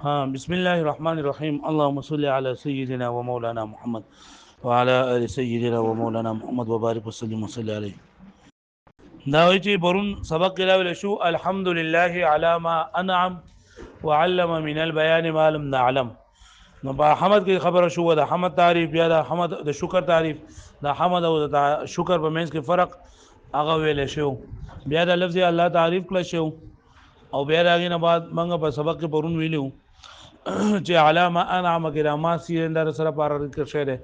हाँ बिस्मिल्लाहिर्रहमानिर्रहीम अल्लाहुम्मा सल्लि अला सय्यिदिना व मौलाना मुहम्मद व अला आलि सय्यिदिना व मौलाना मुहम्मद व बारिक वसल्लिम वसल्लि अलैहि دا وایي چې پرون سبق کې راویل شو الحمدلله علی ما انعم وعلم من البيان ما لم نعلم نو په حمد کې خبره شو د حمد تعریف بیا د حمد د شکر تعریف د حمد او د شکر په منځ کې فرق هغه ویل شو بیا د لفظ الله تعریف کړل شو او بیا راغی نه بعد موږ په سبق کې پرون ویلو چې علامه انعام کرامات سیندر سره پار ذکر شوی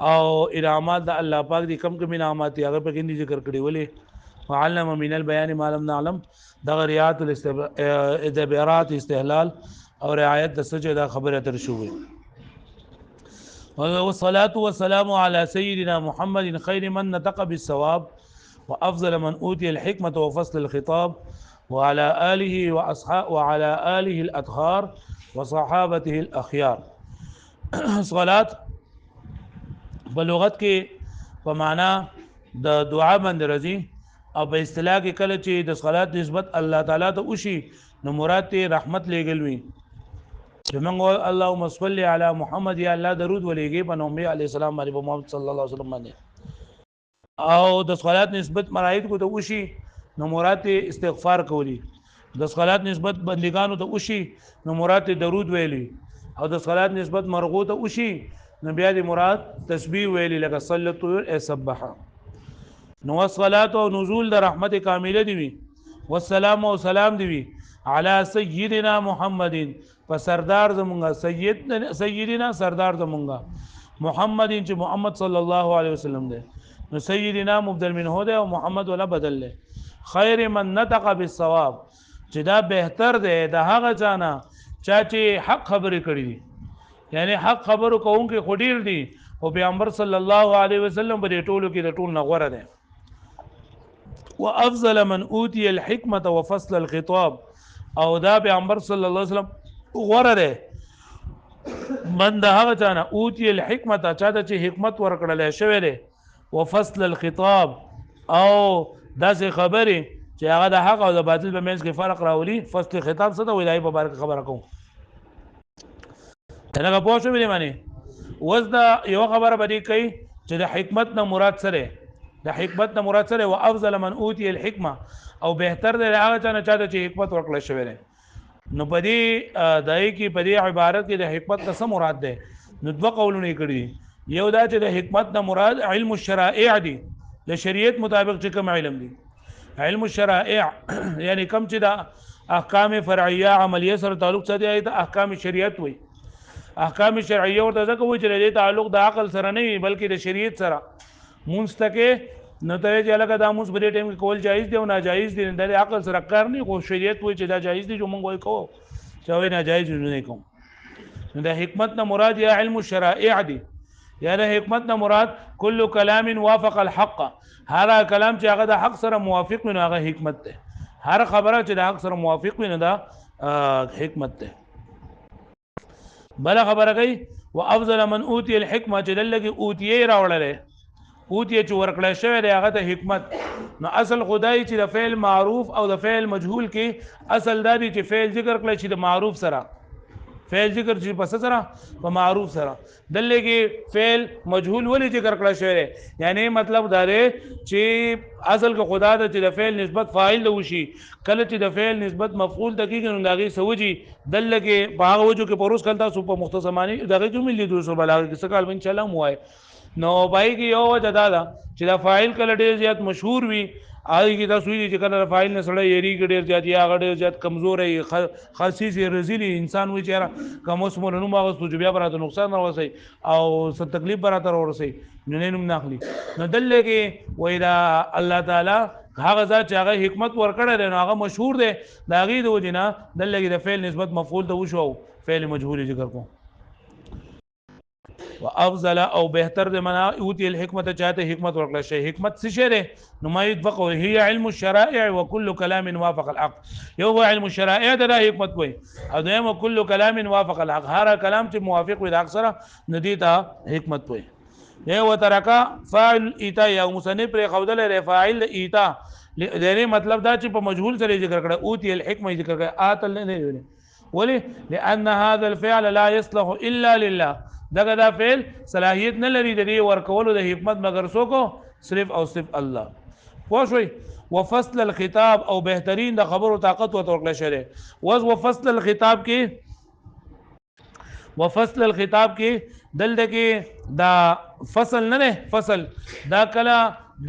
او انعامات د الله پاک دي کم کم انعامات هغه په کې ذکر کړی ولې وعلم من البيان ما لم نعلم د غریات الاستبارات استهلال او رعایت د سجده خبره تر شوې والصلاه والسلام على سيدنا محمد خير من نطق بالصواب وافضل من اوتي الحكمه وفصل الخطاب وعلى آله وأصحاب وعلى آله الأطهار وصحابته الأخيار صلاة بلغت کې په معنا د دعا باندې راځي او په اصطلاح کې کله چې د صلات نسبت الله تعالی ته وشي نو مراد ته رحمت لګل وي چې موږ اللهم صل علی محمد یا الله درود ولېږي په نبی علی السلام باندې محمد صلی الله علیه وسلم باندې او د صلات نسبت ملائکه کو ته وشي نو مراد استغفار کولی د صلات نسبت بندگانو ته وشي نو مراد درود ویلی او د صلات نسبت مرغو ته وشي نو بیا د مراد تسبیح ویلی لکه صلت سبح نو الصلاه او نزول د رحمت کامله دی وی والسلام او سلام دی وی علی سیدنا محمد فسردار زمونږه سیدنا سردار زمونږه محمد چې محمد صلی الله علیه وسلم دی نو سیدنا مبدل منه دی او محمد ولا بدل له خیر من نطق بالصواب چې دا بهتر دی د هغه ځانه چې حق خبرې کړې دي یعنی حق خبرو کوونکې خډیر دي او پیغمبر صلی الله علیه وسلم په ټولو کې د ټول نه غوړه ده وافضل من اوتي الحكمه وفصل الخطاب او دا پیغمبر صلی الله علیه وسلم غوړه ده من د هغه ځانه اوتي الحكمه چې حکمت ورکړل شوی دی وفصل الخطاب او داسې خبرې چې هغه د حق او د باطل په منځ کې فرق راولي فصل خطاب څه ته وایي په باره کې خبره کوم دا په پوښتنه باندې معنی وز دا یو خبره باندې کوي چې د حکمت نه مراد سره د حکمت نه مراد سره او افضل من اوتی الحکمه او بهتر دی هغه چې حکمت ورکړل شوی دی نو په دې دای کې په دې عبارت کې د حکمت څه مراد ده نو دوه قولونه کړي یو دا چې د حکمت نه مراد علم الشرائع دي د شریعت مطابق چې کوم علم دي علم الشرائع یعنی کوم چې د احکام فرعیه عملیه سره تعلق ساتي د احکام شریعت وي احکام شرعیه ورته ځکه وایي چې د تعلق د عقل سره نه وي بلکې د شریعت سره مونستکه نو ته چې لکه دا موږ په دې ټیم کې کول جایز دی او ناجایز دی د عقل سره کار نه خو شریعت وایي چې دا جایز دی چې موږ وایو کوو چې وایي ناجایز نه کوم نو د حکمت نه مراد یا علم الشرائع دي یا د حکمت نه مراد کل کلام وافق الحق هر کلام چې هغه د حق سره موافق وي نو هغه حکمت ده هر خبره چې د حق سره موافق وي نو دا حکمت ده بل خبره کوي وافضل من اوتی الحکمه چې دلته اوتی راوړل اوتی چې ورکړل شوی دی هغه ته حکمت نو اصل خدای چې د فعل معروف او د فعل مجهول کې اصل دا دی چې فعل ذکر کړل شي د معروف سره فعل ذکر چې پس سره په معروف سره دلته کې فعل مجهول ولې ذکر کړل شوی دی یعنی مطلب دا دی چې اصل کې خدا ته چې د فعل نسبت فاعل له وشي کله چې د فعل نسبت مفعول ته کېږي نو داغي سوجي دلته کې په هغه وجو کې پروس کلتا سو په مختصمانی دغه کې ملي دوسر بلاغه کې څه کال ان شاء الله موای نو پای کې یو وجه دا ده چې دا فاعل کله ډیر زیات مشهور وي هغه کې تاسو ویلي چې کله فاعل نه سره یری ډیر زیات یا ډیر زیات کمزور وي خاصي رزيلي انسان وي چې کوم اوس مونږ نو هغه سوجو بیا براته نقصان راوځي او څه تکلیف براته راوځي نو نه نوم ناخلي نو دلته کې وای دا الله تعالی هغه ذات چې هغه حکمت ورکړل نو هغه مشهور دی دا غي د وجنه دلته کې د فعل نسبت مفعول ته وشو فعل مجهول ذکر کو وافضل او بهتر د منا اوتی الحکمت چاته حکمت ورکړل شي حکمت څه شی ده نو ما يتفقه هي علم الشرائع وكل كلام وافق العقل یو علم الشرائع د حکمت وي او دیم كل كلام وافق العقل هر کلام چې موافق وي د اکثره ندی ته حکمت وي یو وترکا فاعل ایتا یا مصنف پر قودل فاعل ایتا دغه مطلب دا چې په مجهول سره ذکر کړه اوتی الحکمه ذکر کړه اتل نه ولې لأن هذا الفعل لا يصلح الا لله دا فعل صلاحیت نه لري د دې ورکولو د حکمت مگر څوک صرف او صرف الله پوه شئ وفصل الخطاب او بهترین د خبرو طاقت ورکړل شوی وفصل الخطاب کې وفصل الخطاب کې دلته کې دا فصل نه ده فصل دا کله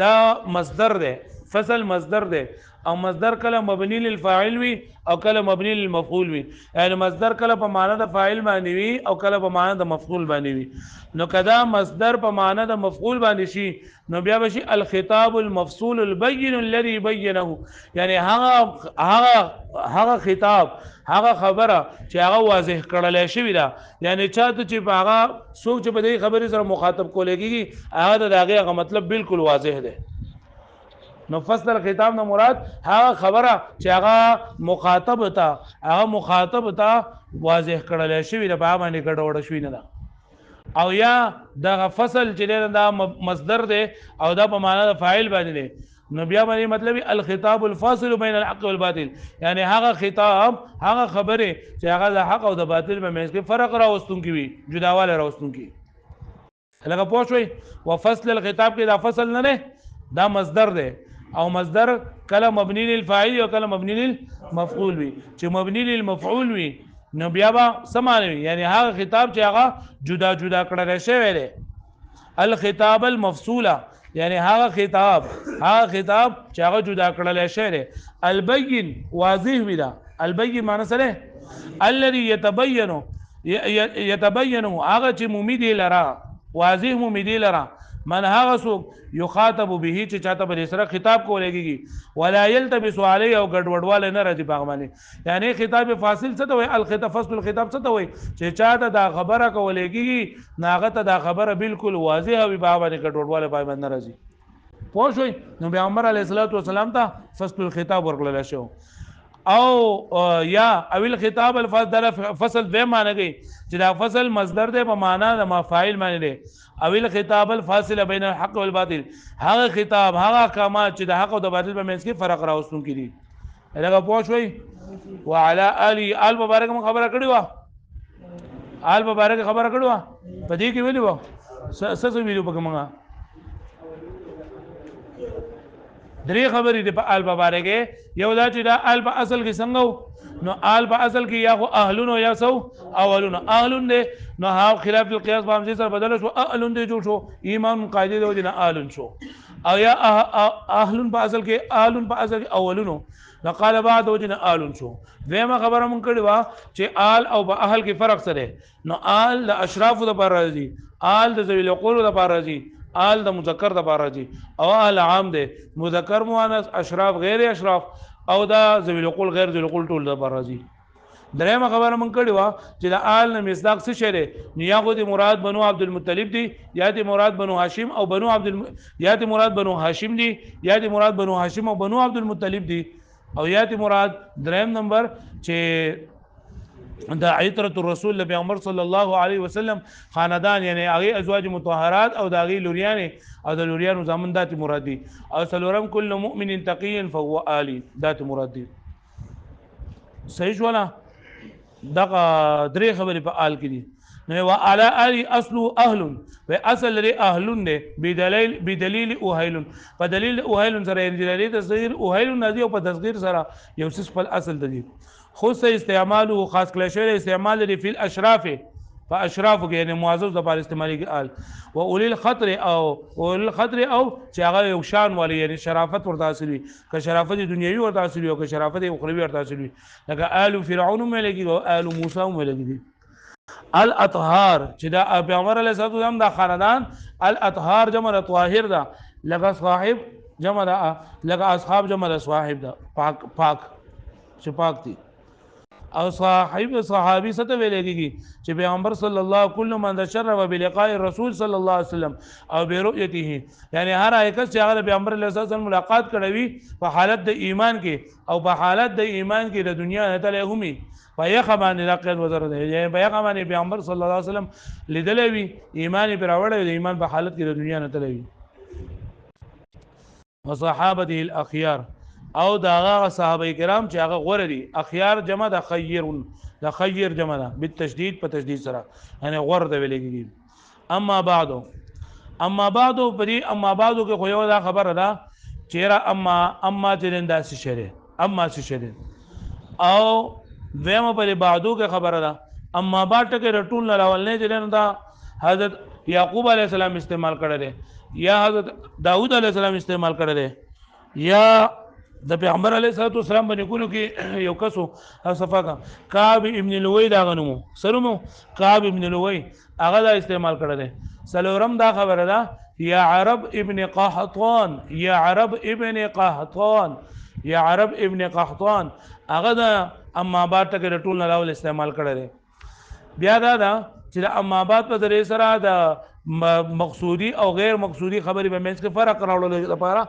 دا مصدر ده فصل مصدر ده او مصدر کله مبني للفاعل وي او کله مبني للمفعول وي یعنی مصدر کله په معنا د فاعل باندې وي او کله په معنا د مفعول باندې وي نو کدا مصدر په معنا د مفعول باندې شي نو بیا بشي الخطاب المفصول البين الذي بينه یعنی هغه خطاب هغه خبره چې هغه واضح کړل شي دا یعنی چاته چې هغه څوک چې په دې خبرې سره مخاطب کولېږي هغه د هغه مطلب بالکل واضح دی نو فصل الخطاب نه مراد هغه خبره چې هغه مخاطب ته واضح کړل شي د په باندې ګډوډ شوی نه ده او یا د فصل چې دا مصدر دی او دا په معنا د فاعل باندې دی نو بیا باندې مطلب الخطاب الفاصل بین الحق والباطل یعنی هغه خطاب هغه خبره چې هغه د حق او د باطل په منځ کې فرق راوستون کی وي جداواله راوستون کی لکه پوه شئ وفصل الخطاب کې دا فصل نه ده دا مصدر دی او مصدر کله مبني للفاعل او کله مبني للمفعول وي چې مبني للمفعول وي نو بیا به سمانوي یعنی هغه خطاب چې هغه جدا کړل شوی دی الخطاب المفصوله یعنی هغه خطاب چې هغه جدا کړل شوی دی البين واضح وي دا البين معنی سره الذي يتبين هغه چې ممید لرا واضح ممید لرا من هغه څوک یخاطب به چې چاته به سره خطاب کولېږي ولا يلتبس عليه او ګډوډواله نه راځي په باندې یعنی خطاب فاصل څه ته وي الخطاب فصل الخطاب څه ته وي چې چاته دا خبره کولېږي ناغه ته دا خبره بالکل واضح وي په باندې ګډوډواله پای باندې نه راځي پوه شئ نو پیغمبر علیه الصلاۃ والسلام ته فصل الخطاب ورکړل شو او یا اویل خطاب الفاظ فصل به معنی کوي چې دا فصل مصدر دی په معنا د مفاعل معنی دی اویل خطاب الفاصل بین الحق والباطل هغه خطاب هغه احکامات چې د حق او د باطل په منځ کې فرق راوستون کړي لکه پوه شئ وعلى اله آل مبارک خبره کړی و آل مبارک خبره کړی و په دې کې ویلو څه ویلو پکې مونږه درې خبرې د په آل مبارک یو دا چې دا آل په اصل کې څنګه نو آل په اصل کې یا خو اهلون یا سو اولون اهلون دي نو ها خلاف القياس په همزه سره بدل شو اهلون دي جوړ شو ایمان قاعده دی نه اهلون شو او یا اهلون په اصل کې اهلون په اصل کې اولونو نقال بعد وجنا اهلون شو دیمه خبره مونږ کړی وا چې آل او په اهل کې فرق سره نو آل د اشراف د پر راځي آل د ذوی العقول د پر راځي آل د مذکر د پر راځي او آل عام دی مذکر مؤنث اشراف غیر اشراف او دا ذوی العقول غیر ذوی العقول ټول د پر راځي درېمه خبره مونږ کړی وا چې د آل نه مصداق څه شری نو یا خو د مراد بنو عبد المطلب دی یا د مراد بنو هاشم او بنو یا د مراد بنو هاشم دی یا د مراد بنو هاشم او بنو عبد المطلب دی او یا د مراد درېم نمبر چې دا عطرة الرسول پیغمبر صلی الله علیه وسلم خاندان یعنی هغه ازواج مطهرات او د هغه لوریان او د لوریانو زمون دات مراد دي او سلورم کل مؤمن تقی فهو آلی دات مراد دي صحیح ولا دغه درې خبرې په آل کې دي نو وعلى آل اصل اهل و اصل لري اهلون دي بدلیل اوهیلون په دلیل اوهیلون سره دلیل تصغیر اوهیلون نازي او په تصغیر سره یو څه خپل اصل دي خص استعماله خاص کله شوی استعمال لري فی الاشراف فاشراف کې یعنی معزز د پر استعمالي کې آل و اول الخطر او چې هغه یو شان والی یعنی شرافت ورته حاصلوي که شرافت دنیوي ورته حاصلوي او که شرافت اخروی ورته حاصلوي لکه آل فرعون ملګي او آل موسی ملګي الاطهار چې دا پیغمبر علیه الصلاه والسلام دا خاندان الاطهار جمع طاهر دا لکه صاحب جمع دا لکه اصحاب جمع دا صاحب دا پاک چې پاک دي او صحابي ست ویلېږي چې پیغمبر صلی الله کله من تشرف بلقاء الرسول صلی الله علیه وسلم او برؤيته یعنی هر ایکس چې هغه پیغمبر علیه السلام ملاقات کړوي په حالت د ایمان کې او په حالت د ایمان کې د دنیا نه تله همي په یخه باندې راقد وزر دی یعنی په یخه باندې پیغمبر صلی الله علیه وسلم لیدلې وي ایمان پر راوړل د ایمان په حالت کې د دنیا نه تله وي وصحابته الاخيار او دا هغه صحابه کرام چې هغه غوړه دي اخيار جمع د خيرون د خير جمع ده بالتشديد په تشديد سره یعنی غوړ د ویل کېږي اما بعدو پدې اما بعدو کې خو یو دا خبره ده چیرې اما ترنده سي شری اما سي شری او ویم په بعدو کې خبره ده اما بعد کې رټول نه راول نه جنن دا حضرت یعقوب علیہ السلام استعمال کړی دی یا حضرت داود علیہ السلام استعمال کړی دی یا د پیغمبر علیه السلام باندې کولو کې یو کسو صفه کعب ابن لوی دا غنمو سرمو کعب ابن لوی هغه دا استعمال کړی دی سلورم دا خبره ده یا عرب ابن قحطان هغه دا اما بعد ټکه ټول نه راول استعمال کړی دی بیا دا چې اما بعد په ذریعہ سره د مقصودی او غیر مقصودی خبرې په منځ کې فرق راوړل لپاره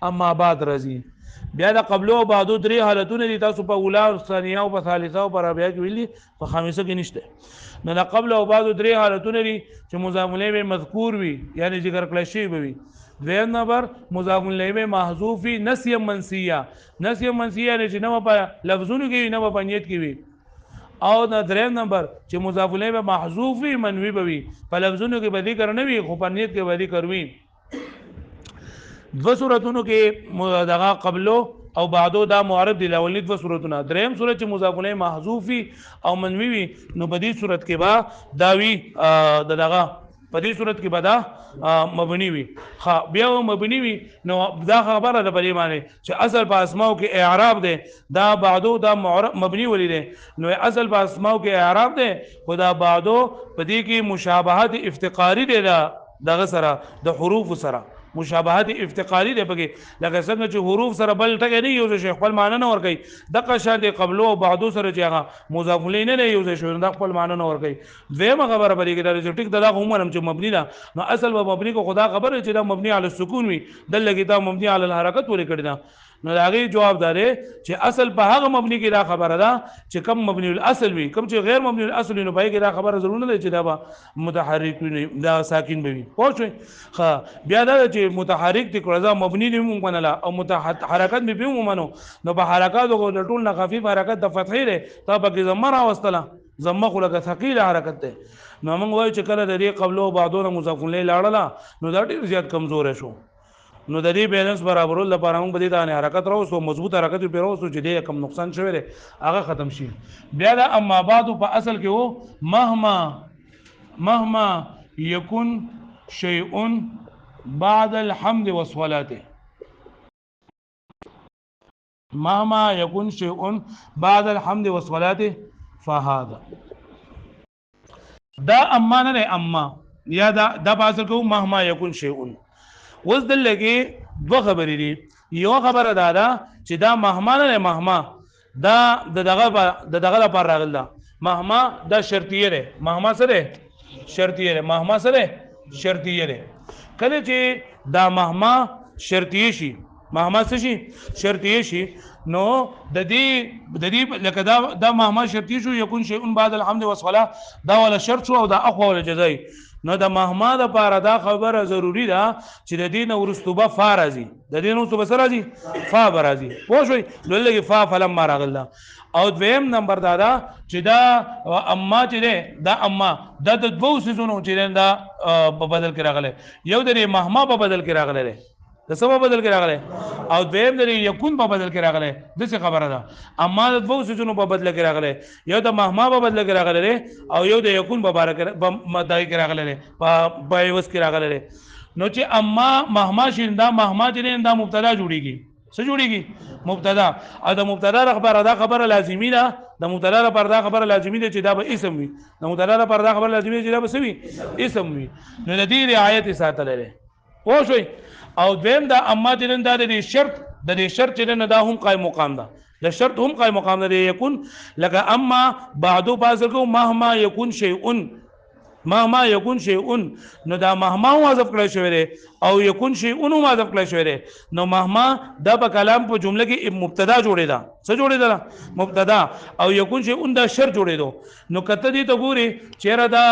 اما بعد راځي بیا د قبل او بعد درې حالتونه دي تاسو په اوله او ثانیه او په ثالثه او په رابعه کې ویلي په خامسه کې نشته نو د قبل او بعد درې حالتونه دي چې مضاف الیه مذکور وي یعنی ذکر کړل شي وي دویم نمبر مضاف الیه محذوف نسیا منسیه یعنی چې نو په لفظونو کې نه په نیت کې وي او د دریم نمبر چې مضاف الیه محذوف منوی بوي په لفظونو کې به ذکر نه وي خو په نیت کې به ذکر وي دو صورتونو کې دغه قبلو او بعدو دا معرب دي الاولنی دو صورتونه دریم صورت چې مضاف الیه محذوف او منوی وي نو په دې صورت کې با داوی دغه په دې صورت کې بدا مبني وي بیا مبني وي نو دا خبره ده په دې معنی چې اصل په اسماء کې اعراب ده دا بعدو دا مبني ولې ده نو اصل په اسماء کې اعراب ده خدا بعدو په دې کې مشابهت افتقاری ده دغه سره د حروف سره مشابهت افتقاری ده پکې لکه څنګه چې حروف سره بل ټکی نه یو شي خپل معنی نه ور کوي دغه شان دي قبلو او بعدو سره چې هغه مضاف الیه نه یو شي د خپل معنی نه ور کوي دیمه خبره پرې کې دا ټیک دغه هم چې مبني ده نو اصل و مبني کو خدا خبره چې دا مبني علی السکون وي دلته دا مبني علی الحرکت ولې کړی دا نو هغه جواب داره چې اصل په هغه مبني کې دا خبره ده چې کم مبني الاصل وي کم چې غیر مبني الاصل نو پای کې دا خبره ضرور نه ده چې دا متحرک وي دا ساکن وي پوه شئ بیا دا چې متحرک دي کړه مبني دي مونږ منله او حرکت به مونږ منو نو په حرکات او ټول نه خفيف حرکت د فتحې ده تا په کې زمره واستله زمه خو لکه ثقيله حرکت ده نو موږ وایو چې کله د دې قبل او بعدونه مضاف الیه لاړه نو دا ډیر زیات کمزور شو نو د دې بیلانس برابرول لپاره موږ به د حرکت راوستو مضبوط حرکت به راوستو چې دې کم نقصان شوی دی هغه ختم شي بیا د اما بعد په اصل کې وو مهما يكن شيء بعد الحمد والصلاه مهما يكن شيء بعد الحمد والصلاه فهذا دا اما نه اما یا دا په اصل کې مهما يكن شيء وز دلګي دو خبرې دي یو خبره دا چې دا مهما نه مهما دا دغه لپاره راغل دا مهما دا شرطیه ده مهما سره شرطیه ده مهما سره شرطیه ده کله چې دا مهما شرطیه شي مهما څه شي شرطیه شي نو د دې لکه دا مهما شرطیه شو یکون شیء بعد الحمد والصلاه دا ولا شرط شو او دا اخو ولا جزای نو د مهما د پاره دا خبره ضروری ده چې د دین ورستوبه فارازي د دین ورستوبه سره راځي فا برازي پوه شئ لږه فا فلم راغله او دویم نمبر دا چې دا اما چې دا اما د دوه سيزونو چې دا په بدل کې راغله یو د مهما په بدل کې راغله د سبب بدل کې راغله او دویم د یکون په بدل کې راغله د څه خبره ده اما د دوه سيزونو په بدل کې راغله یو د مهما په بدل کې راغله او یو د یکون په بار کې مدای کې راغله په بایوس کې راغله نو چې اما مهما شیندا مهما چې دا مبتدا جوړیږي څه جوړیږي مبتدا او د مبتدا خبره لازمي ده د مبتدا لپاره دا خبره لازمي ده چې دا به اسم وي د مبتدا لپاره دا خبره لازمي ده چې دا به څه وي اسم وي نو د دې رعایت ساتل لري پوه شئ او دویم دا اما چې دا د شرط چې دا هم قائم مقام ده د شرط هم قائم مقام ده یکون لکه اما بعدو بازل کو مهما یکون شیء نو دا مهما حذف کړی شوی دی او یکون شیء حذف کړی شوی دی نو مهما دا په کلام په جمله کې مبتدا جوړی دا څه جوړی دا مبتدا او یکون شیء دا شرط جوړی دو نو کته دې ته ګوري چیرې دا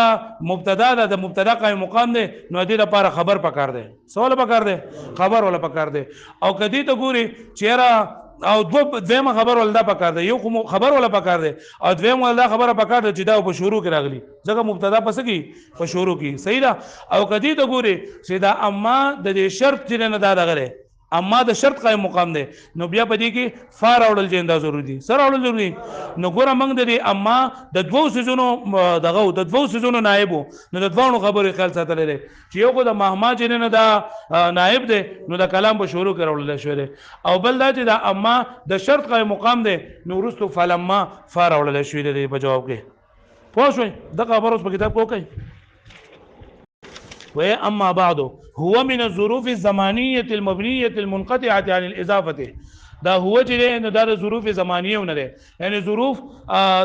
مبتدا د مبتدا قائم مقام دی نو دې لپاره خبر پکار دی سوال پکار دی خبر ولا پکار دی او کدی ته ګوري چیرې او دویمه خبر ولدا پکار دی یو خبر ولا پکار دی او دویم ولدا خبره پکار دی چې دا په شروع کې راغلی ځکه مبتدا پس کی په شروع کې صحیح ده او کدی ته ګوري چې دا اما د شرط چې نه دا دغه اما د شرط قائم مقام دی نو بیا په دې کې فار اورل جندا ضروري دي سره اورل ضروري نو ګوره موږ د اما د دوو سيزونو دغه د دوو سيزونو نائب نو د دوه خبرې خیال ساتل لري چې یو کو د مهما چې نه دا نائب دی نو د کلام په شروع کې اورل شوی او بل دا چې د اما د شرط قائم مقام دی نو ورستو فلما فار اورل شوی دی په جواب کې پوه شئ د خبر اوس په کتاب کو کوي وأما بعد هو من الظروف الزمانية المبنية المنقطعة عن الإضافة دا هو چې نو دا ظروف زمانیه ونه ده یعنی ظروف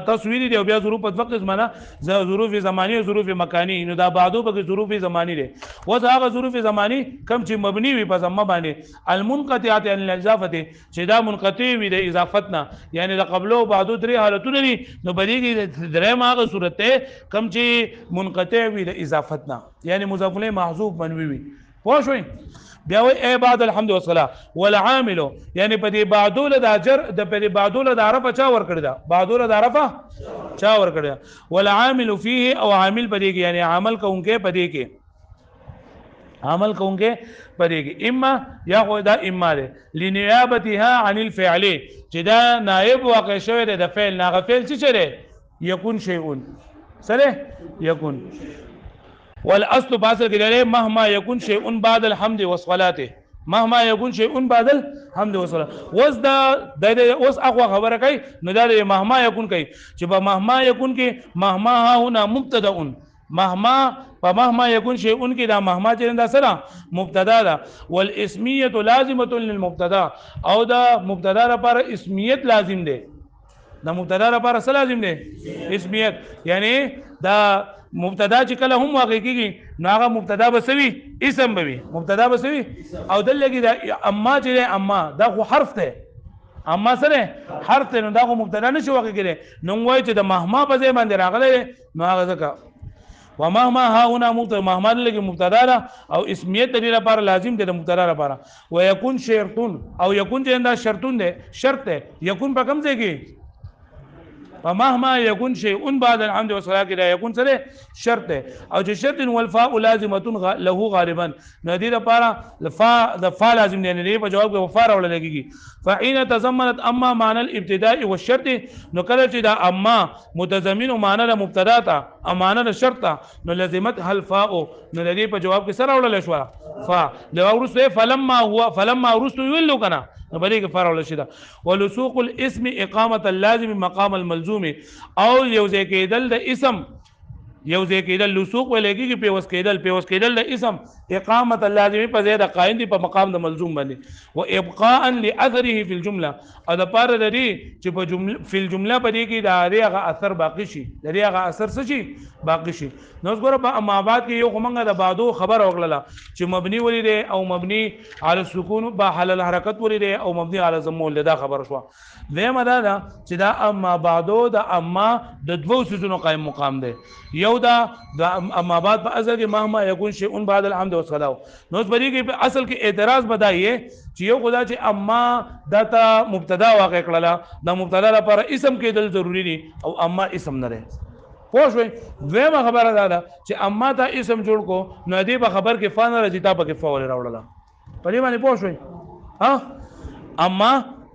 تصویری دی او بیا ظروف په وخت زمانه ظروف زمانیه ظروف مکانی نو دا بعدو به ظروف زمانی دي و دا هغه ظروف زمانی کم چې مبني وي په زمه باندې المنقطعه عن الاضافه چې دا منقطع وي د اضافتنا یعنی د قبل او بعدو درې حالتونه دي نو بلېږي درې هغه صورت کم چې منقطع وي د اضافتنا یعنی مضاف الیه محذوف منوي وي پوه شئ بیا وی ای بعد الحمد والصلاه والعامل یعنی په دې بعدول د اجر د په بعدول د عرفه چا ور کړی دا بعدول د عرفه چا ور کړی والعامل فيه او عامل په دې کې یعنی عمل کوونکې په دې کې عمل کوونکې په دې کې اما یا خو دا اما ده لنیابتها عن الفعل چې دا نائب واقع شوی د فعل نه غفل څه چره یکون شیء سره یکون والاصل باصل کې مهما يكون شيء بعد الحمد والصلاه مهما يكون شيء بعد الحمد والصلاه وس دا د اوس اقوا خبره کوي نو دا مهما يكون کوي چې په مهما يكون کې مهما ها هنا مبتدا مهما په مهما يكون شيء کې دا مهما چې دا سره مبتدا ده والاسميه لازمه للمبتدا او دا مبتدا لپاره اسمیت لازم ده دا مبتدا لپاره څه لازم ده اسمیت یعنی دا مبتدا چې کله هم واقع کیږي نو هغه مبتدا بسوي اسم بوي مبتدا بسوي او دلته دا اما چې اما دا خو حرف ده اما سره حرف ته نو دا خو مبتدا نشي واقع کېږي نو وایي چې د مهما په ځای باندې راغله نو هغه ځکه ومهما ها هنا مبتدا مهما لګي مبتدا او اسمیت لپاره لازم ده د مبتدا لپاره ويكون شرطون او يكون چې دا شرطون ده شرط ده يكون په کوم ځای کې فمهما يكون شيء بعد الحمد والصلاه كده يكون سره شرط او چې شرط والفاء لازمه له غالبا ندی لپاره الفاء لازم دی نه په جواب کې وفار ولا لګيږي فحين تضمنت اما معنى الابتداء والشرط نو کله چې دا اما متضمن معنى المبتدا ته امانه الشرط نو لازمت الفاء نو ندی په جواب کې سره ولا شو فا لو ورسته فلما ورسته يولو کنه نو بری کې فرع ولشي دا ولسوق الاسم اقامه اللازم مقام الملزوم او یوځای کېدل د اسم یوځای کېدل لسوق ولګي کې پیوس کېدل د اسم اقامه اللازم په زید قائم دي په مقام د ملزوم باندې و ابقاء لاثره في الجمله او د پاره د دې چې په جمله فی الجمله په دې کې د هغه اثر باقی شي د هغه اثر څه شي باقی شي نو ګوره په امابات کې یو کومه د بعدو خبر اوغله چې مبني ولید او مبني علی السکون با حلل حرکت ولید او مبني علی ضم ولدا خبر شو دیمه دا چې دا اما بعدو د اما د دوو سيزونو قائم مقام دی یو دا د امابات په اصل کې مهما يكون شيء بعد الحمد والصلاه نو بری کې اصل کې اعتراض بدایي چې یو خدا چې اما داتا مبتدا واقع کړله دا مبتدا لپاره اسم کېدل ضروری دي او اما اسم نه ده پوه شئ دویمه خبره ده چې اما ته اسم جوړ کو نو دې په خبر کې فان راځي تا په کې فاول راوړله په دې باندې پوه شئ ها اما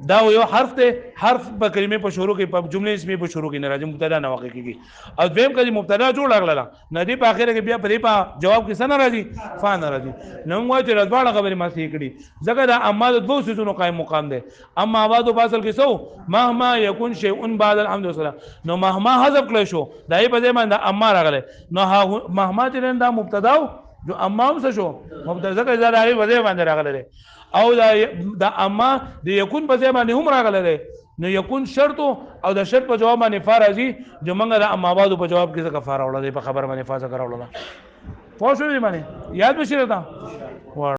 دا یو حرف ته حرف په کلمې په شروع کې په جمله اسمي په شروع کې نه راځي مبتدا نه واقع کیږي او دویم کله مبتدا جوړ راغله نه دی په اخر کې بیا په جواب کې څه نه راځي فا نه راځي نو موږ چې رضواړه خبرې ما سي کړي ځکه دا اما د دوه سيزونو قائم مقام دی اما بعد فاصل کې سو مهما يكون شيء بعد الحمد والصلاه نو مهما حذف کړی شو دای په ځای باندې اما راغله نو مهما چې دا مبتدا جو اما هم څه شو مبتدا ځکه دا دای په ځای باندې راغله او دا اما د یکون په ځای باندې هم راغله نو یکون شرط او د شرط په جواب باندې فارازي جو منګه د اما بعد په جواب کې څه کفاره وړه په خبر باندې فازه کراوړه پوه شو دې باندې یاد بشي راته